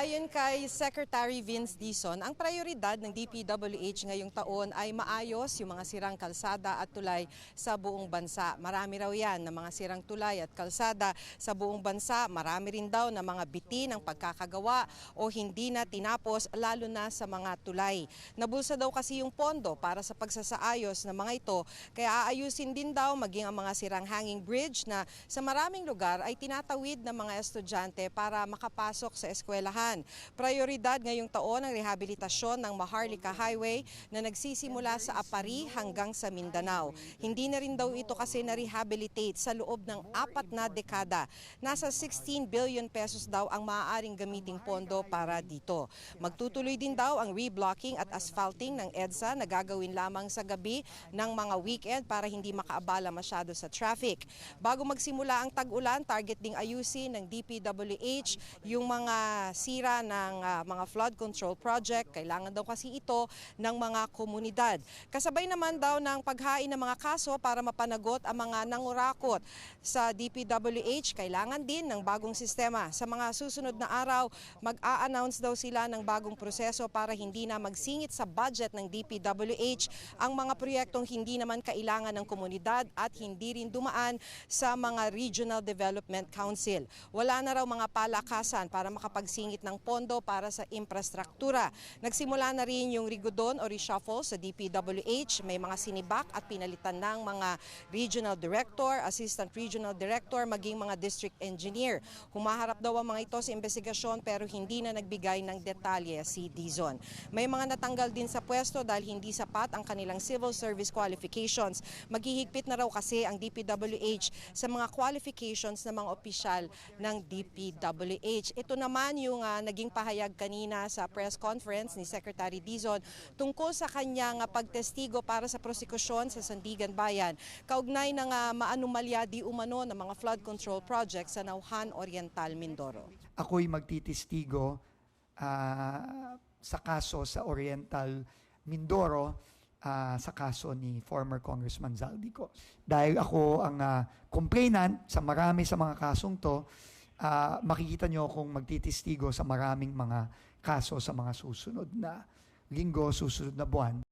Ayon kay Secretary Vince Dizon, ang prioridad ng DPWH ngayong taon ay maayos yung mga sirang kalsada at tulay sa buong bansa. Marami raw yan na mga sirang tulay at kalsada sa buong bansa. Marami rin daw na mga biti ng pagkakagawa o hindi na tinapos, lalo na sa mga tulay. Nabulsa daw kasi yung pondo para sa pagsasaayos ng mga ito, kaya aayusin din daw maging ang mga sirang hanging bridge na sa maraming lugar ay tinatawid ng mga estudyante para makapasok sa eskwelahan. Prioridad ngayong taon ang rehabilitasyon ng Maharlika Highway na nagsisimula sa Apari hanggang sa Mindanao. Hindi na rin daw ito kasi na-rehabilitate sa loob ng 4 na dekada. Nasa 16 billion pesos daw ang maaaring gamiting pondo para dito. Magtutuloy din daw ang reblocking at asphalting ng EDSA na gagawin lamang sa gabi ng mga weekend para hindi makaabala masyado sa traffic. Bago magsimula ang tag-ulan, target ding ayusin ng DPWH yung mga sira ng mga flood control project. Kailangan daw kasi ito ng mga komunidad. Kasabay naman daw ng paghain ng mga kaso para mapanagot ang mga nangurakot sa DPWH. Kailangan din ng bagong sistema. Sa mga susunod na araw, mag-a-announce daw sila ng bagong proseso para hindi na magsingit sa budget ng DPWH ang mga proyektong hindi naman kailangan ng komunidad at hindi rin dumaan sa mga Regional Development Council. Wala na raw mga palakasan para makapagsingit ng pondo para sa infrastruktura. Nagsimula na rin yung rigodon o reshuffle sa DPWH. May mga sinibak at pinalitan ng mga regional director, assistant regional director, maging mga district engineer. Humaharap daw ang mga ito sa investigasyon pero hindi na nagbigay ng detalye si Dizon. May mga natanggal din sa pwesto dahil hindi sapat ang kanilang civil service qualifications. Maghihigpit na raw kasi ang DPWH sa mga qualifications ng mga opisyal ng DPWH. Ito naman yung naging pahayag kanina sa press conference ni Secretary Dizon tungkol sa kanyang pagtestigo para sa prosekusyon sa Sandigan Bayan kaugnay ng maanumalya di umano ng mga flood control projects sa Nauhan Oriental, Mindoro. Ako'y magtitistigo sa kaso sa Oriental Mindoro sa kaso ni former Congressman Zaldico. Dahil ako ang complainant sa marami sa mga kasong to, makikita nyo kung magtitistigo sa maraming mga kaso sa mga susunod na linggo, susunod na buwan.